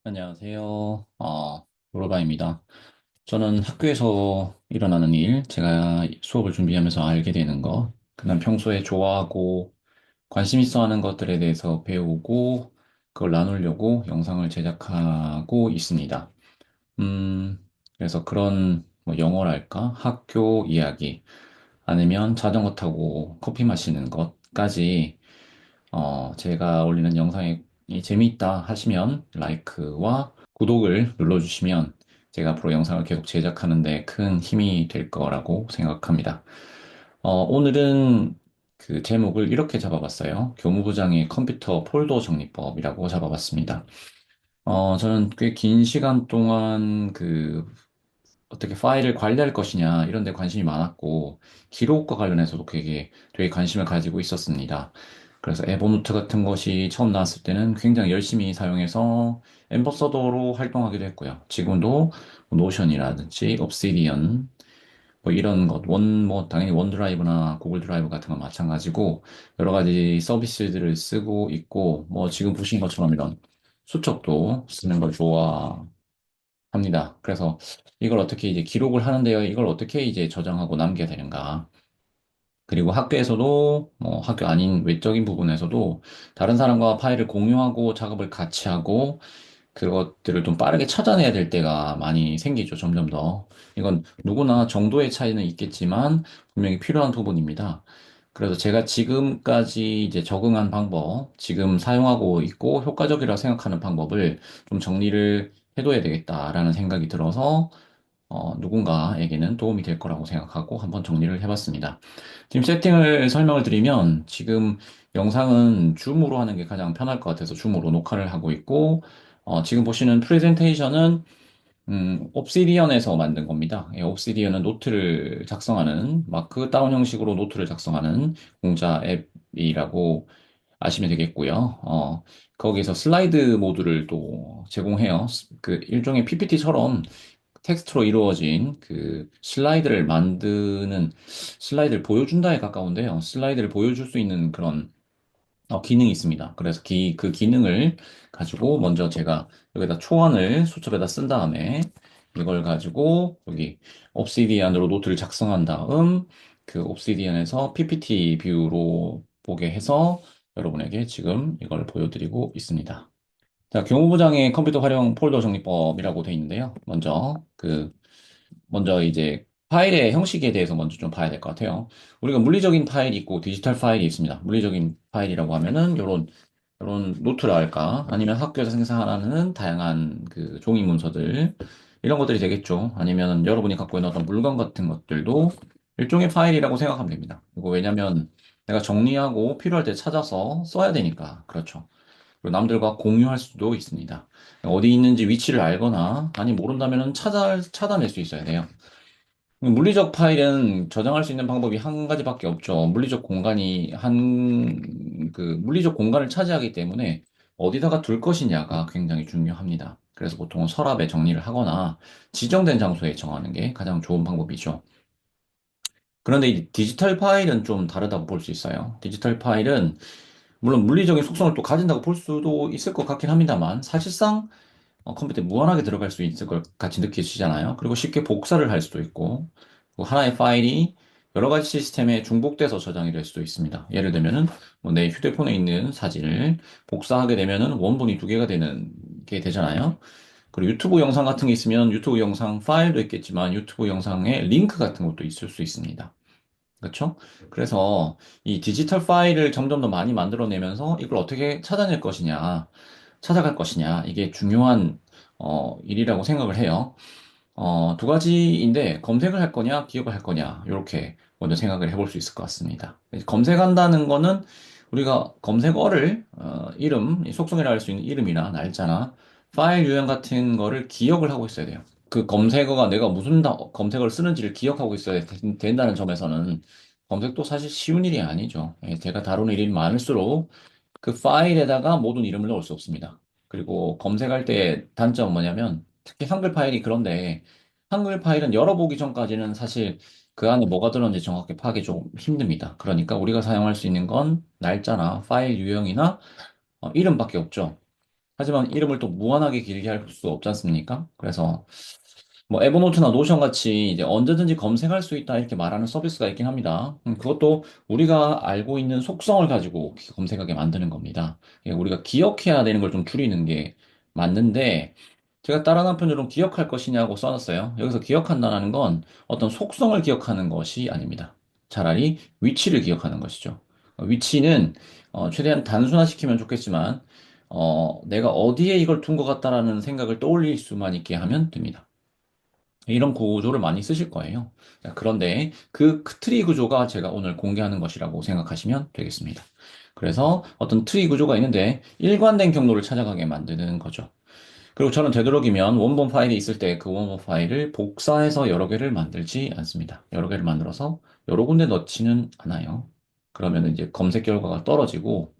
안녕하세요. 로라입니다. 저는 학교에서 일어나는 일, 제가 수업을 준비하면서 알게 되는 것, 그다음 평소에 좋아하고 관심 있어 하는 것들에 대해서 배우고 그걸 나누려고 영상을 제작하고 있습니다. 음, 그래서 그런 뭐 영어랄까, 학교 이야기, 아니면 자전거 타고 커피 마시는 것까지 제가 올리는 영상이 재미있다 하시면 라이크와 구독을 눌러주시면 제가 앞으로 영상을 계속 제작하는데 큰 힘이 될 거라고 생각합니다. 오늘은 그 제목을 이렇게 잡아봤어요. 교무부장의 컴퓨터 폴더 정리법이라고 잡아봤습니다. 저는 꽤 긴 시간 동안 어떻게 파일을 관리할 것이냐 이런 데 관심이 많았고 기록과 관련해서도 되게 관심을 가지고 있었습니다. 그래서 에버노트 같은 것이 처음 나왔을 때는 굉장히 열심히 사용해서 앰버서더로 활동하기도 했고요. 지금도 노션이라든지 옵시디언 뭐 이런 것, 뭐 당연히 원드라이브나 구글 드라이브 같은 건 마찬가지고 여러 가지 서비스들을 쓰고 있고 뭐 지금 보신 것처럼 이런 수첩도 쓰는 걸 합니다. 그래서 이걸 어떻게 이제 기록을 하는데요. 이걸 어떻게 이제 저장하고 남겨야 되는가. 그리고 학교에서도 뭐 학교 아닌 외적인 부분에서도 다른 사람과 파일을 공유하고 작업을 같이 하고 그것들을 좀 빠르게 찾아내야 될 때가 많이 생기죠. 점점 더. 이건 누구나 정도의 차이는 있겠지만 분명히 필요한 부분입니다. 그래서 제가 지금까지 이제 적응한 방법, 지금 사용하고 있고 효과적이라고 생각하는 방법을 좀 정리를 해둬야 되겠다라는 생각이 들어서 누군가에게는 도움이 될 거라고 생각하고 한번 정리를 해봤습니다. 지금 세팅을 설명을 드리면 지금 영상은 줌으로 하는 게 가장 편할 것 같아서 줌으로 녹화를 하고 있고 지금 보시는 프레젠테이션은 옵시디언에서 만든 겁니다. 옵시디언은 노트를 작성하는 마크 다운 형식으로 노트를 작성하는 공자 앱이라고 아시면 되겠고요. 거기서 슬라이드 모드를 또 제공해요. 그 일종의 PPT처럼 텍스트로 이루어진 그 슬라이드를 보여준다에 가까운데요. 슬라이드를 보여줄 수 있는 그런 기능이 있습니다. 그래서 그 기능을 가지고 먼저 제가 여기다 초안을 수첩에다 쓴 다음에 이걸 가지고 여기 옵시디안으로 노트를 작성한 다음 그 옵시디안에서 PPT 뷰로 보게 해서 여러분에게 지금 이걸 보여드리고 있습니다. 자, 경호부장의 컴퓨터 활용 폴더 정리법이라고 되어 있는데요. 먼저 이제 파일의 형식에 대해서 먼저 좀 봐야 될 것 같아요. 우리가 물리적인 파일이 있고 디지털 파일이 있습니다. 물리적인 파일이라고 하면은 요런 노트라 할까? 아니면 학교에서 생산하는 다양한 그 종이 문서들 이런 것들이 되겠죠. 아니면 여러분이 갖고 있는 어떤 물건 같은 것들도 일종의 파일이라고 생각하면 됩니다. 그리고 왜냐면 내가 정리하고 필요할 때 찾아서 써야 되니까. 그렇죠. 그리고 남들과 공유할 수도 있습니다. 어디 있는지 위치를 알거나 아니 모른다면은 찾아낼 수 있어야 돼요. 물리적 파일은 저장할 수 있는 방법이 한 가지밖에 없죠. 물리적 공간을 차지하기 때문에 어디다가 둘 것이냐가 굉장히 중요합니다. 그래서 보통은 서랍에 정리를 하거나 지정된 장소에 정하는 게 가장 좋은 방법이죠. 그런데 이 디지털 파일은 좀 다르다고 볼 수 있어요. 디지털 파일은 물론 물리적인 속성을 또 가진다고 볼 수도 있을 것 같긴 합니다만 사실상 컴퓨터에 무한하게 들어갈 수 있을 것 같이 느껴지잖아요. 그리고 쉽게 복사를 할 수도 있고, 그 하나의 파일이 여러 가지 시스템에 중복돼서 저장이 될 수도 있습니다. 예를 들면은 뭐내 휴대폰에 있는 사진을 복사하게 되면은 원본이 두 개가 되는 게 되잖아요. 그리고 유튜브 영상 같은 게 있으면 유튜브 영상 파일도 있겠지만 유튜브 영상에 링크 같은 것도 있을 수 있습니다. 그렇죠? 그래서 이 디지털 파일을 점점 더 많이 만들어내면서 이걸 어떻게 찾아낼 것이냐, 찾아갈 것이냐, 이게 중요한 일이라고 생각을 해요. 두 가지인데 검색을 할 거냐, 기억을 할 거냐, 이렇게 먼저 생각을 해볼 수 있을 것 같습니다. 검색한다는 거는 우리가 검색어를 이 속성이라 할 수 있는 이름이나 날짜나 파일 유형 같은 거를 기억을 하고 있어야 돼요. 그 검색어가 내가 무슨 검색어를 쓰는지를 기억하고 있어야 된다는 점에서는 검색도 사실 쉬운 일이 아니죠. 제가 다루는 일이 많을수록 그 파일에다가 모든 이름을 넣을 수 없습니다. 그리고 검색할 때 단점은 뭐냐면 특히 한글 파일이 그런데 한글 파일은 열어보기 전까지는 사실 그 안에 뭐가 들었는지 정확히 파악이 좀 힘듭니다. 그러니까 우리가 사용할 수 있는 건 날짜나 파일 유형이나 이름밖에 없죠. 하지만 이름을 또 무한하게 길게 할 수 없지 않습니까? 그래서 뭐 에버노트나 노션 같이 이제 언제든지 검색할 수 있다 이렇게 말하는 서비스가 있긴 합니다. 그것도 우리가 알고 있는 속성을 가지고 검색하게 만드는 겁니다. 예, 우리가 기억해야 되는 걸 좀 줄이는 게 맞는데 제가 다른 한편으로는 기억할 것이냐고 써놨어요. 여기서 기억한다는 건 어떤 속성을 기억하는 것이 아닙니다. 차라리 위치를 기억하는 것이죠. 위치는 최대한 단순화시키면 좋겠지만 내가 어디에 이걸 둔 것 같다라는 생각을 떠올릴 수만 있게 하면 됩니다. 이런 구조를 많이 쓰실 거예요. 자, 그런데 그 트리 구조가 제가 오늘 공개하는 것이라고 생각하시면 되겠습니다. 그래서 어떤 트리 구조가 있는데 일관된 경로를 찾아가게 만드는 거죠. 그리고 저는 되도록이면 원본 파일이 있을 때 그 원본 파일을 복사해서 여러 개를 만들지 않습니다. 여러 개를 만들어서 여러 군데 넣지는 않아요. 그러면 이제 검색 결과가 떨어지고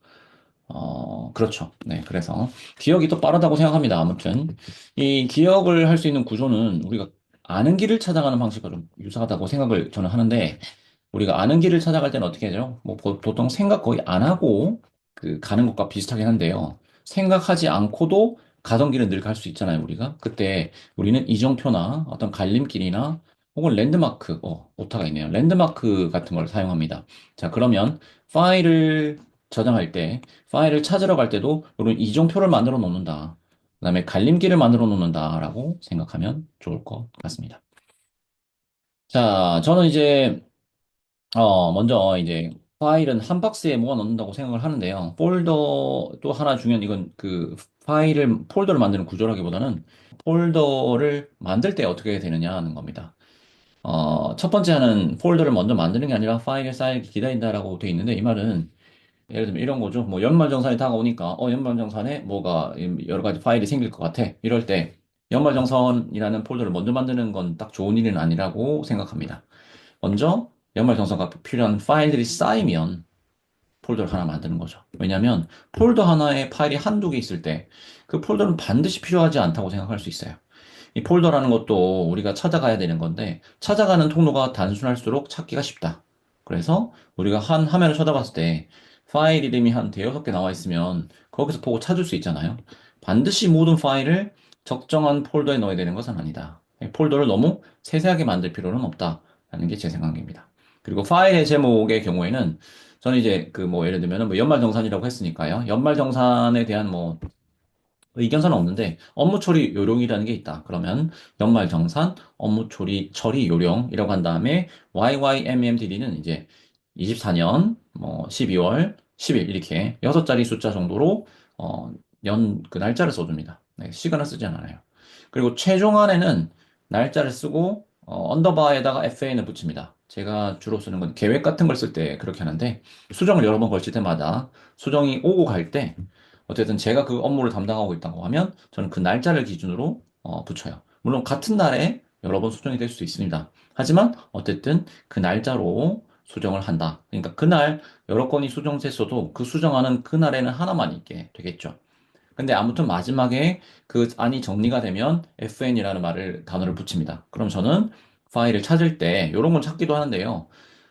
그렇죠. 네, 그래서 기억이 더 빠르다고 생각합니다. 아무튼 이 기억을 할 수 있는 구조는 우리가 아는 길을 찾아가는 방식과 좀 유사하다고 생각을 저는 하는데 우리가 아는 길을 찾아갈 때는 어떻게 하죠? 뭐 보통 생각 거의 안 하고 그 가는 것과 비슷하긴 한데요. 생각하지 않고도 가던 길은 늘 갈 수 있잖아요, 우리가. 그때 우리는 이정표나 어떤 갈림길이나 혹은 랜드마크, 오타가 있네요. 랜드마크 같은 걸 사용합니다. 자, 그러면 파일을 저장할 때, 파일을 찾으러 갈 때도 이런 이정표를 만들어 놓는다. 그다음에 갈림길을 만들어 놓는다라고 생각하면 좋을 것 같습니다. 자, 저는 이제 먼저 이제 파일은 한 박스에 모아 넣는다고 생각을 하는데요. 폴더 또 하나 중요한 이건 그 파일을 폴더를 만드는 구조라기보다는 폴더를 만들 때 어떻게 되느냐 하는 겁니다. 첫 번째 하는 폴더를 먼저 만드는 게 아니라 파일에 쌓이기 기다린다라고 돼 있는데 이 말은 예를 들면 이런 거죠. 뭐 연말정산이 다가오니까 연말정산에 뭐가 여러 가지 파일이 생길 것 같아. 이럴 때 연말정산이라는 폴더를 먼저 만드는 건 딱 좋은 일은 아니라고 생각합니다. 먼저 연말정산과 필요한 파일들이 쌓이면 폴더를 하나 만드는 거죠. 왜냐하면 폴더 하나에 파일이 한두 개 있을 때 그 폴더는 반드시 필요하지 않다고 생각할 수 있어요. 이 폴더라는 것도 우리가 찾아가야 되는 건데 찾아가는 통로가 단순할수록 찾기가 쉽다. 그래서 우리가 한 화면을 쳐다봤을 때 파일 이름이 한 대여섯 개 나와 있으면 거기서 보고 찾을 수 있잖아요. 반드시 모든 파일을 적정한 폴더에 넣어야 되는 것은 아니다. 폴더를 너무 세세하게 만들 필요는 없다라는 게 제 생각입니다. 그리고 파일의 제목의 경우에는 저는 이제 그 뭐 예를 들면 뭐 연말정산이라고 했으니까요. 연말정산에 대한 뭐 의견서는 없는데 업무 처리 요령이라는 게 있다. 그러면 연말정산 업무 처리 요령이라고 한 다음에 YYMMDD는 이제 24년 뭐 12월 10일 이렇게 6자리 숫자 정도로 그 날짜를 써줍니다. 네, 시간을 쓰지 않아요. 그리고 최종안에는 날짜를 쓰고 언더바에다가 FAN을 붙입니다. 제가 주로 쓰는 건 계획 같은 걸 쓸 때 그렇게 하는데 수정을 여러 번 걸칠 때마다 수정이 오고 갈때 어쨌든 제가 그 업무를 담당하고 있다고 하면 저는 그 날짜를 기준으로 붙여요. 물론 같은 날에 여러 번 수정이 될 수도 있습니다. 하지만 어쨌든 그 날짜로 수정을 한다. 그러니까 그날 여러 건이 수정됐어도 그 수정하는 그날에는 하나만 있게 되겠죠. 근데 아무튼 마지막에 그 안이 정리가 되면 FN이라는 단어를 붙입니다. 그럼 저는 파일을 찾을 때 이런 건 찾기도 하는데요.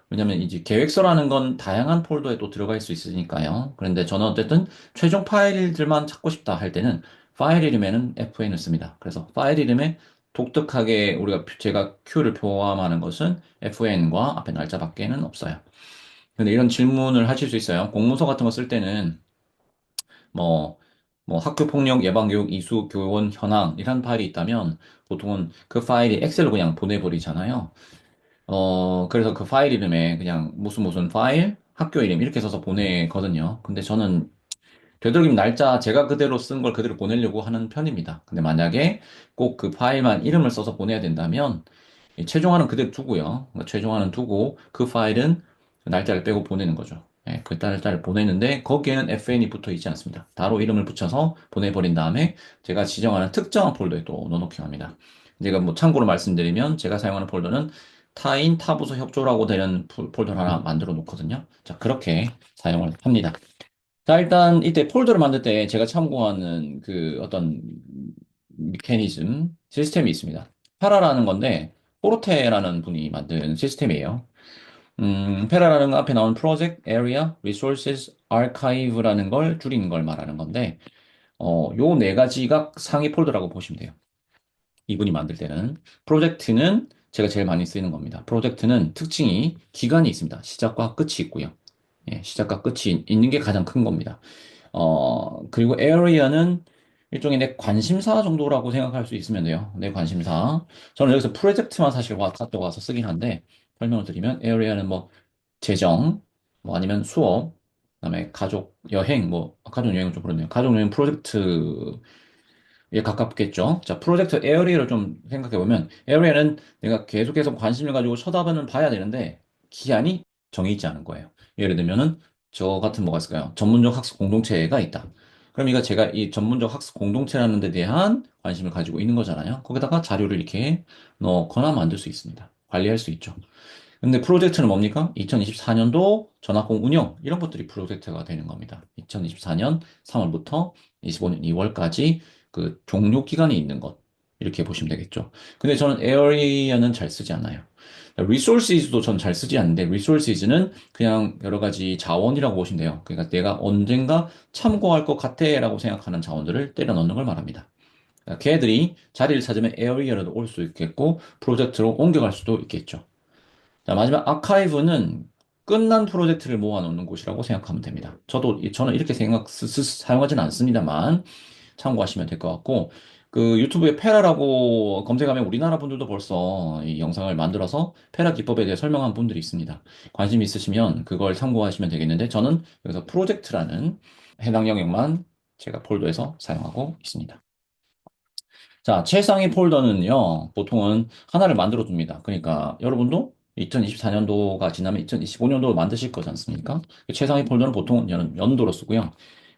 왜냐면 이제 계획서라는 건 다양한 폴더에 또 들어갈 수 있으니까요. 그런데 저는 어쨌든 최종 파일들만 찾고 싶다 할 때는 파일 이름에는 FN을 씁니다. 그래서 파일 이름에 독특하게 제가 Q를 포함하는 것은 FN과 앞에 날짜밖에는 없어요. 근데 이런 질문을 하실 수 있어요. 공문서 같은 거 쓸 때는 뭐, 뭐 학교 폭력 예방 교육 이수 교원 현황 이런 파일이 있다면 보통은 그 파일이 엑셀로 그냥 보내버리잖아요. 그래서 그 파일 이름에 그냥 무슨 파일, 학교 이름 이렇게 써서 보내거든요. 근데 저는 되도록이면 날짜 제가 그대로 쓴 걸 그대로 보내려고 하는 편입니다. 근데 만약에 꼭 그 파일만 이름을 써서 보내야 된다면 이 최종화는 그대로 두고요. 그러니까 최종화는 두고 그 파일은 그 날짜를 빼고 보내는 거죠. 예, 그 날짜를 보내는데 거기에는 FN이 붙어 있지 않습니다. 따로 이름을 붙여서 보내버린 다음에 제가 지정하는 특정한 폴더에 또 넣어놓기 합니다. 제가 뭐 참고로 말씀드리면 제가 사용하는 폴더는 타인 타부서 협조라고 되는 폴더를 하나 만들어 놓거든요. 자, 그렇게 사용을 합니다. 자, 일단 이때 폴더를 만들 때 제가 참고하는 그 어떤 메커니즘, 시스템이 있습니다. 파라라는 건데, 포르테라는 분이 만든 시스템이에요. 페라라는 건 앞에 나온 Project Area Resources Archive라는 걸 줄이는 걸 말하는 건데, 요 네 가지가 상위 폴더라고 보시면 돼요. 이분이 만들 때는. 프로젝트는 제가 제일 많이 쓰이는 겁니다. 프로젝트는 특징이 기간이 있습니다. 시작과 끝이 있고요. 예, 시작과 끝이 있는 게 가장 큰 겁니다. 그리고 에어리어는 일종의 내 관심사 정도라고 생각할 수 있으면 돼요. 내 관심사. 저는 여기서 프로젝트만 사실 왔다 또 와서 쓰긴 한데, 설명을 드리면, 에어리어는 뭐, 재정, 뭐 아니면 수업, 그다음에 가족 여행, 뭐, 가족 여행은 좀 그렇네요. 가족 여행 프로젝트에 가깝겠죠. 자, 프로젝트 에어리어를 좀 생각해 보면, 에어리어는 내가 계속해서 관심을 가지고 쳐다보는 봐야 되는데, 기한이 정해 있지 않은 거예요. 예를 들면은, 저 같은 뭐가 있을까요? 전문적 학습 공동체가 있다. 그럼 이거 제가 이 전문적 학습 공동체라는 데 대한 관심을 가지고 있는 거잖아요. 거기다가 자료를 이렇게 넣거나 만들 수 있습니다. 관리할 수 있죠. 근데 프로젝트는 뭡니까? 2024년도 전학공 운영 이런 것들이 프로젝트가 되는 겁니다. 2024년 3월부터 25년 2월까지 그 종료 기간이 있는 것 이렇게 보시면 되겠죠. 근데 저는 에어리어는 잘 쓰지 않아요. 리소시즈도 전 잘 쓰지 않는데 리소시즈는 그냥 여러 가지 자원이라고 보시면 돼요. 그러니까 내가 언젠가 참고할 것 같아라고 생각하는 자원들을 때려 넣는 걸 말합니다. 그러니까 걔들이 자리를 찾으면 에어리어로도 올 수 있겠고 프로젝트로 옮겨갈 수도 있겠죠. 자, 마지막 아카이브는 끝난 프로젝트를 모아놓는 곳이라고 생각하면 됩니다. 저는 이렇게 사용하지는 않습니다만, 참고하시면 될 것 같고, 그 유튜브에 페라라고 검색하면 우리나라 분들도 벌써 이 영상을 만들어서 페라 기법에 대해 설명한 분들이 있습니다. 관심 있으시면 그걸 참고하시면 되겠는데, 저는 여기서 프로젝트라는 해당 영역만 제가 폴더에서 사용하고 있습니다. 자, 최상위 폴더는요, 보통은 하나를 만들어 둡니다. 그러니까 여러분도 2024년도가 지나면 2025년도로 만드실 거지 않습니까? 그 최상위 폴더는 보통 연도로 쓰고요.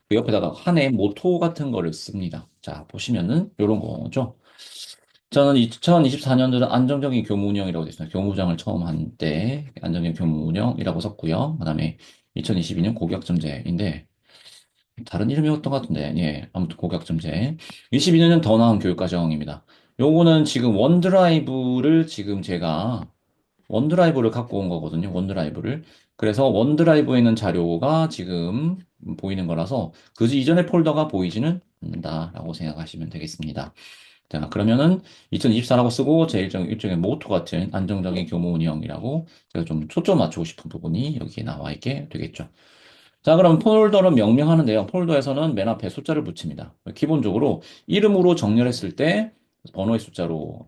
그 옆에다가 한 해 모토 같은 거를 씁니다. 자, 보시면은 이런 거죠. 저는 2024년도는 안정적인 교무 운영이라고 되어 있습니다. 교무부장을 처음 한 때 안정적인 교무 운영이라고 썼고요. 그다음에 2022년 고교학점제인데 다른 이름이었던 것 같은데, 예, 아무튼 고교학점제. 22년은 더 나은 교육과정입니다. 요거는 지금 원드라이브를 갖고 온 거거든요. 원드라이브를. 그래서 원드라이브에 있는 자료가 지금 보이는 거라서 그 이전의 폴더가 보이지는 않는다라고 생각하시면 되겠습니다. 자, 그러면은 2024라고 쓰고 제 일종의 모토 같은 안정적인 교무 운영이라고 제가 좀 초점 맞추고 싶은 부분이 여기에 나와 있게 되겠죠. 자, 그럼 폴더는 명명하는데요. 폴더에서는 맨 앞에 숫자를 붙입니다. 기본적으로 이름으로 정렬했을 때 번호의 숫자대로,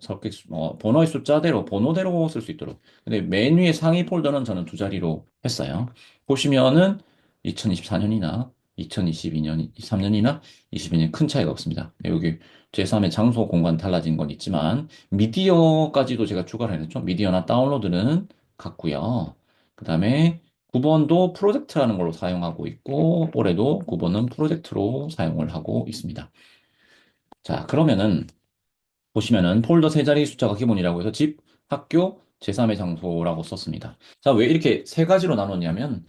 번호대로 쓸 수 있도록. 근데 맨 위에 상위 폴더는 저는 두 자리로 했어요. 보시면은 2024년이나 2022년, 23년이나 22년 큰 차이가 없습니다. 네, 여기 제3의 장소 공간 달라진 건 있지만 미디어까지도 제가 추가를 해놨죠. 미디어나 다운로드는 같고요. 그 다음에 9번도 프로젝트라는 걸로 사용하고 있고, 올해도 9번은 프로젝트로 사용을 하고 있습니다. 자, 그러면은, 보시면은 폴더 세 자리 숫자가 기본이라고 해서 집, 학교, 제3의 장소라고 썼습니다. 자, 왜 이렇게 세 가지로 나눴냐면,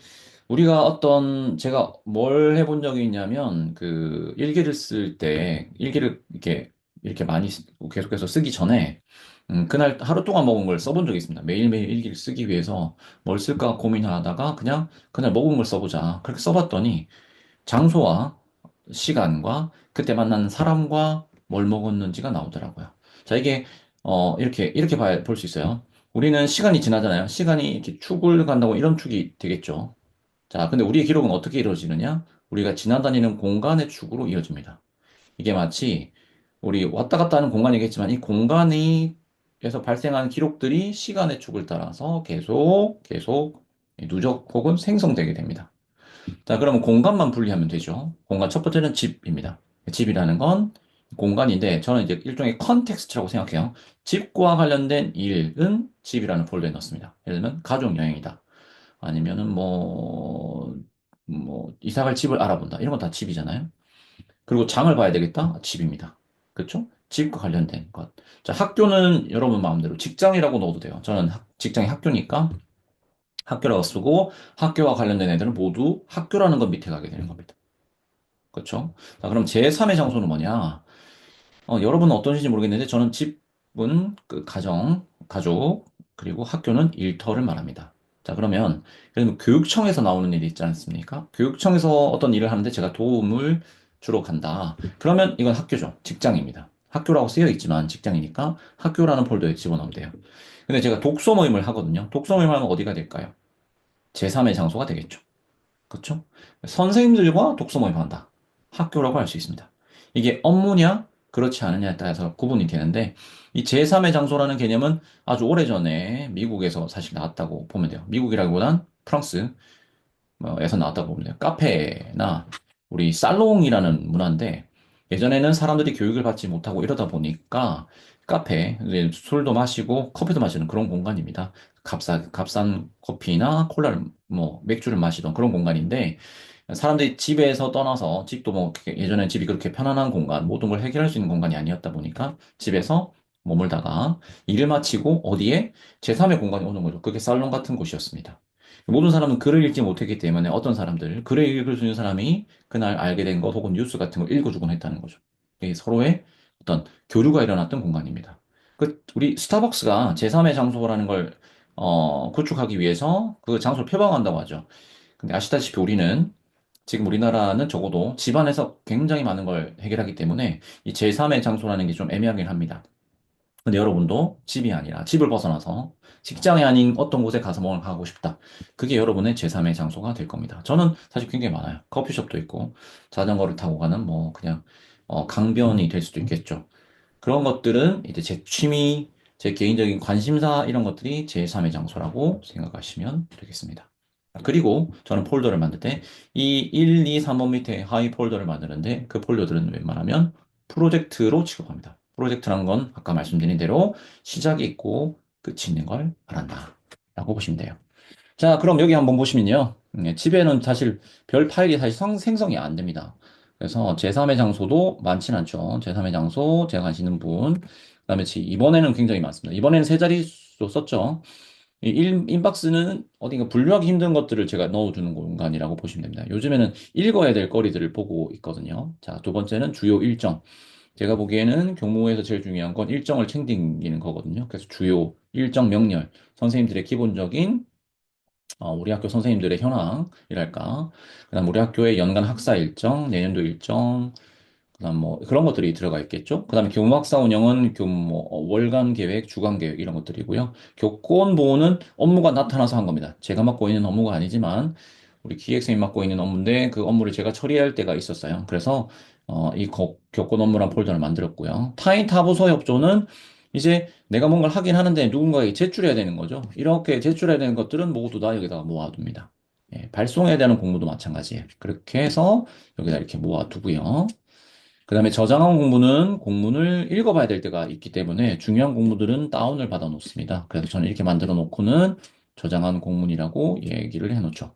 제가 뭘 해본 적이 있냐면, 그, 일기를 쓸 때, 일기를 이렇게 많이 계속해서 쓰기 전에, 그날 하루 동안 먹은 걸 써본 적이 있습니다. 매일매일 일기를 쓰기 위해서 뭘 쓸까 고민하다가 그냥 그날 먹은 걸 써보자. 그렇게 써봤더니, 장소와 시간과 그때 만난 사람과 뭘 먹었는지가 나오더라고요. 자, 이렇게 볼 수 있어요. 우리는 시간이 지나잖아요. 시간이 이렇게 축을 간다고 이런 축이 되겠죠. 자, 근데 우리의 기록은 어떻게 이루어지느냐? 우리가 지나다니는 공간의 축으로 이루어집니다. 이게 마치 우리 왔다 갔다 하는 공간이겠지만 이 공간에서 발생한 기록들이 시간의 축을 따라서 계속 누적 혹은 생성되게 됩니다. 자, 그러면 공간만 분리하면 되죠. 공간 첫 번째는 집입니다. 집이라는 건 공간인데 저는 이제 일종의 컨텍스트라고 생각해요. 집과 관련된 일은 집이라는 폴더에 넣습니다. 예를 들면 가족 여행이다. 아니면은 이사 갈 집을 알아본다. 이런 건 다 집이잖아요. 그리고 장을 봐야 되겠다? 집입니다. 그렇죠? 집과 관련된 것. 자, 학교는 여러분 마음대로 직장이라고 넣어도 돼요. 저는 직장이 학교니까 학교라고 쓰고 학교와 관련된 애들은 모두 학교라는 것 밑에 가게 되는 겁니다. 그렇죠? 자, 그럼 제3의 장소는 뭐냐? 여러분은 어떠신지 모르겠는데 저는 집은 그 가족, 그리고 학교는 일터를 말합니다. 자, 그러면 교육청에서 나오는 일이 있지 않습니까? 교육청에서 어떤 일을 하는데 제가 도움을 주로 간다. 그러면 이건 학교죠. 직장입니다. 학교라고 쓰여 있지만 직장이니까 학교라는 폴더에 집어넣으면 돼요. 근데 제가 독서 모임을 하거든요. 독서 모임을 하면 어디가 될까요? 제3의 장소가 되겠죠. 그렇죠? 선생님들과 독서 모임 한다. 학교라고 할 수 있습니다. 이게 업무냐, 그렇지 않느냐에 따라서 구분이 되는데, 이 제3의 장소라는 개념은 아주 오래전에 미국에서 사실 나왔다고 보면 돼요. 미국이라기보단 프랑스, 에서 나왔다고 보면 돼요. 카페나 우리 살롱이라는 문화인데 예전에는 사람들이 교육을 받지 못하고 이러다 보니까 카페, 이제 술도 마시고 커피도 마시는 그런 공간입니다. 값싼 커피나 콜라를 뭐 맥주를 마시던 그런 공간인데 사람들이 집에서 떠나서 집도 뭐 예전엔 집이 그렇게 편안한 공간, 모든 걸 해결할 수 있는 공간이 아니었다 보니까 집에서 머물다가 일을 마치고 어디에 제3의 공간이 오는 거죠. 그게 살롱 같은 곳이었습니다. 모든 사람은 글을 읽지 못했기 때문에 어떤 사람들, 글을 읽을 수 있는 사람이 그날 알게 된 것 혹은 뉴스 같은 걸 읽어주곤 했다는 거죠. 이게 서로의 어떤 교류가 일어났던 공간입니다. 우리 스타벅스가 제3의 장소라는 걸, 구축하기 위해서 그 장소를 표방한다고 하죠. 근데 아시다시피 우리는 지금 우리나라는 적어도 집안에서 굉장히 많은 걸 해결하기 때문에 이 제3의 장소라는 게 좀 애매하긴 합니다. 근데 여러분도 집이 아니라 집을 벗어나서 직장이 아닌 어떤 곳에 가서 뭔가 하고 싶다. 그게 여러분의 제3의 장소가 될 겁니다. 저는 사실 굉장히 많아요. 커피숍도 있고 자전거를 타고 가는 뭐 그냥 강변이 될 수도 있겠죠. 그런 것들은 이제 제 취미, 제 개인적인 관심사 이런 것들이 제3의 장소라고 생각하시면 되겠습니다. 그리고 저는 폴더를 만들 때 이 1, 2, 3번 밑에 하위 폴더를 만드는데 그 폴더들은 웬만하면 프로젝트로 취급합니다. 프로젝트란 건 아까 말씀드린 대로 시작이 있고 끝이 있는 걸 말한다. 라고 보시면 돼요. 자, 그럼 여기 한번 보시면요. 집에는 사실 별 파일이 사실 생성이 안 됩니다. 그래서 제3의 장소도 많진 않죠. 제3의 장소, 제가 가시는 분. 그다음에 이번에는 굉장히 많습니다. 이번에는 세 자릿수 썼죠. 이 인박스는 어딘가 분류하기 힘든 것들을 제가 넣어주는 공간이라고 보시면 됩니다. 요즘에는 읽어야 될 거리들을 보고 있거든요. 자, 두 번째는 주요 일정. 제가 보기에는 경무에서 제일 중요한 건 일정을 챙기는 거거든요. 그래서 주요 일정 명렬, 선생님들의 기본적인 우리 학교 선생님들의 현황이랄까. 그다음 우리 학교의 연간 학사 일정, 내년도 일정, 그다음 뭐 그런 것들이 들어가 있겠죠. 그다음에 교무학사 운영은 월간 계획, 주간 계획 이런 것들이고요. 교권 보호는 업무가 나타나서 한 겁니다. 제가 맡고 있는 업무가 아니지만 우리 기획생이 맡고 있는 업무인데 그 업무를 제가 처리할 때가 있었어요. 그래서 교권 업무란 폴더를 만들었고요. 타인 타부서 협조는 이제 내가 뭔가를 하긴 하는데 누군가에게 제출해야 되는 거죠. 이렇게 제출해야 되는 것들은 모두 다 여기다가 모아둡니다. 예, 발송해야 되는 공무도 마찬가지예요. 그렇게 해서 여기다 이렇게 모아두고요. 그 다음에 저장한 공문은 공문을 읽어봐야 될 때가 있기 때문에 중요한 공문들은 다운을 받아 놓습니다. 그래서 저는 이렇게 만들어 놓고는 저장한 공문이라고 얘기를 해 놓죠.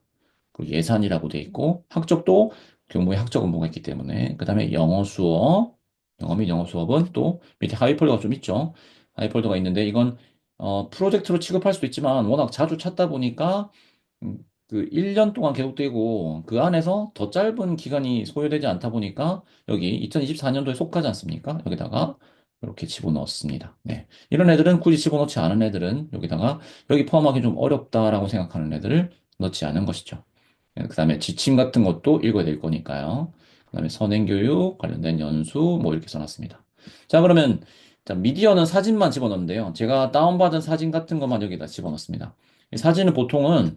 그리고 예산이라고 돼 있고 학적도 교무에 학적 업무가 있기 때문에 그 다음에 영어 수업 영어 및 영어 수업은 또 밑에 하위 폴더가 좀 있죠. 하위 폴더가 있는데 이건 프로젝트로 취급할 수도 있지만 워낙 자주 찾다 보니까 그 1년 동안 계속되고 그 안에서 더 짧은 기간이 소요되지 않다 보니까 여기 2024년도에 속하지 않습니까? 여기다가 이렇게 집어넣었습니다. 네. 이런 애들은 굳이 집어넣지 않은 애들은 여기다가 여기 포함하기 좀 어렵다라고 생각하는 애들을 넣지 않은 것이죠. 그 다음에 지침 같은 것도 읽어야 될 거니까요. 그 다음에 선행교육 관련된 연수 뭐 이렇게 써놨습니다. 자, 그러면 자, 미디어는 사진만 집어넣는데요. 제가 다운받은 사진 같은 것만 여기다 집어넣습니다. 이 사진은 보통은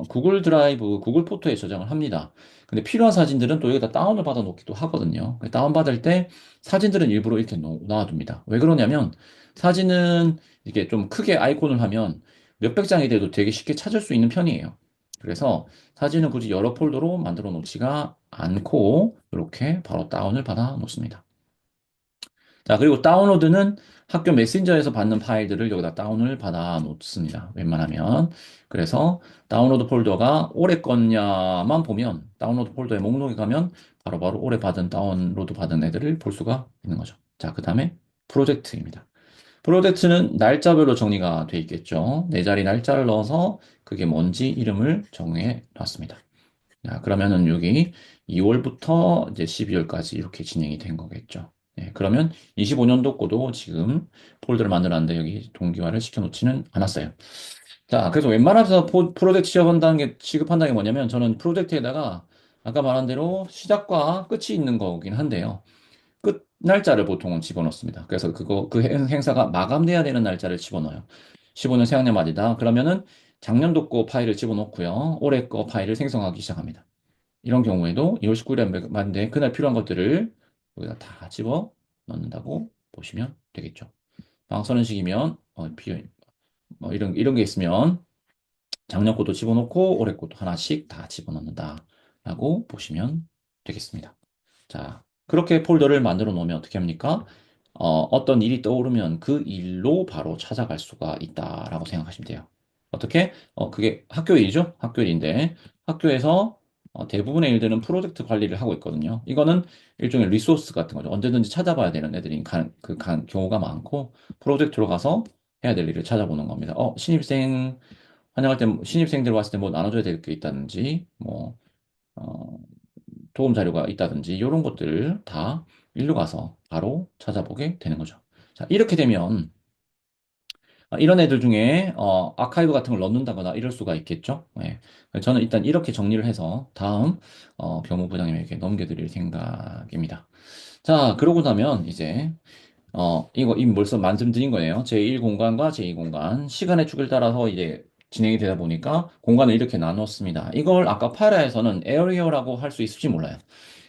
구글 드라이브, 구글 포토에 저장을 합니다. 근데 필요한 사진들은 또 여기다 다운을 받아 놓기도 하거든요. 다운받을 때 사진들은 일부러 이렇게 놔둡니다. 왜 그러냐면 사진은 이게 좀 크게 아이콘을 하면 몇백 장이 돼도 되게 쉽게 찾을 수 있는 편이에요. 그래서 사진은 굳이 여러 폴더로 만들어 놓지가 않고 이렇게 바로 다운을 받아 놓습니다. 자, 그리고 다운로드는 학교 메신저에서 받는 파일들을 여기다 다운을 받아 놓습니다. 웬만하면. 그래서 다운로드 폴더가 올해 거냐만 보면 다운로드 폴더의 목록에 가면 바로바로 올해 다운로드 받은 애들을 볼 수가 있는 거죠. 자, 그 다음에 프로젝트입니다. 프로젝트는 날짜별로 정리가 돼 있겠죠. 네 자리 날짜를 넣어서 그게 뭔지 이름을 정해 놨습니다. 자, 그러면은 여기 2월부터 이제 12월까지 이렇게 진행이 된 거겠죠. 네, 그러면 25년도 거도 지금 폴더를 만들었는데 여기 동기화를 시켜놓지는 않았어요. 자, 그래서 웬만해서 프로젝트 취급한다는 게 뭐냐면 저는 프로젝트에다가 아까 말한 대로 시작과 끝이 있는 거긴 한데요. 끝 날짜를 보통은 집어넣습니다. 그래서 그 행사가 마감돼야 되는 날짜를 집어넣어요. 15년 새학년 말이다. 그러면은 작년도 거 파일을 집어넣고요. 올해 거 파일을 생성하기 시작합니다. 이런 경우에도 2월 19일에 만든 그날 필요한 것들을 여기다 다 집어 넣는다고 보시면 되겠죠. 방선언식이면 뭐 이런 게 있으면 작년 것도 집어넣고 올해 것도 하나씩 다 집어넣는다라고 보시면 되겠습니다. 자, 그렇게 폴더를 만들어 놓으면 어떻게 합니까? 어떤 일이 떠오르면 그 일로 바로 찾아갈 수가 있다라고 생각하시면 돼요. 어떻게? 그게 학교 일이죠? 학교 일인데 학교에서 대부분의 일들은 프로젝트 관리를 하고 있거든요. 이거는 일종의 리소스 같은 거죠. 언제든지 찾아봐야 되는 애들이 경우가 많고 프로젝트로 가서 해야 될 일을 찾아보는 겁니다. 신입생 환영할 때 신입생들 왔을 때 뭐 나눠줘야 될 게 있다든지 뭐 어, 도움 자료가 있다든지 이런 것들을 다 일로 가서 바로 찾아보게 되는 거죠. 자, 이렇게 되면 이런 애들 중에 아카이브 같은 걸 넣는다거나 이럴 수가 있겠죠. 네. 저는 일단 이렇게 정리를 해서 다음 교무부장님에게 넘겨드릴 생각입니다. 자, 그러고 나면 이제 이거 이미 벌써 말씀드린 거예요. 제1 공간과 제2 공간. 시간의 축을 따라서 이제 진행이 되다 보니까 공간을 이렇게 나눴습니다. 이걸 아까 파라에서는 에어리어라고 할 수 있을지 몰라요.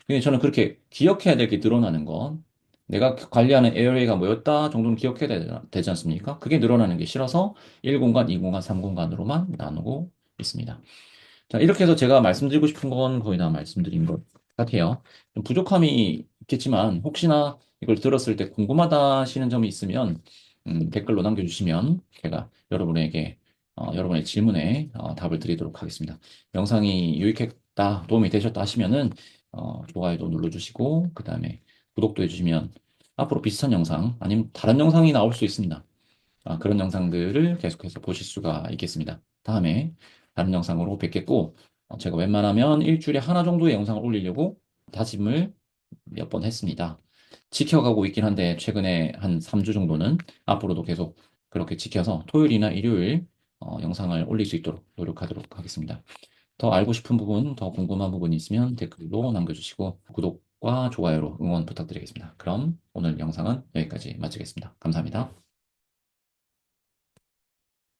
근데 저는 그렇게 기억해야 될 게 늘어나는 건 내가 관리하는 에어리어가 뭐였다 정도는 기억해야 되지 않습니까? 그게 늘어나는 게 싫어서 1공간, 2공간, 3공간으로만 나누고 있습니다. 자, 이렇게 해서 제가 말씀드리고 싶은 건 거의 다 말씀드린 것 같아요. 좀 부족함이 있겠지만 혹시나 이걸 들었을 때 궁금하다 하시는 점이 있으면 댓글로 남겨주시면 제가 여러분에게 여러분의 질문에 답을 드리도록 하겠습니다. 영상이 유익했다, 도움이 되셨다 하시면은 좋아요도 눌러주시고 그 다음에 구독도 해주시면 앞으로 비슷한 영상 아니면 다른 영상이 나올 수 있습니다. 그런 영상들을 계속해서 보실 수가 있겠습니다. 다음에 다른 영상으로 뵙겠고, 제가 웬만하면 일주일에 하나 정도의 영상을 올리려고 다짐을 몇 번 했습니다. 지켜가고 있긴 한데, 최근에 한 3주 정도는 앞으로도 계속 그렇게 지켜서 토요일이나 일요일 영상을 올릴 수 있도록 노력하도록 하겠습니다. 더 알고 싶은 부분, 더 궁금한 부분이 있으면 댓글로 남겨주시고, 구독과 좋아요로 응원 부탁드리겠습니다. 그럼 오늘 영상은 여기까지 마치겠습니다. 감사합니다.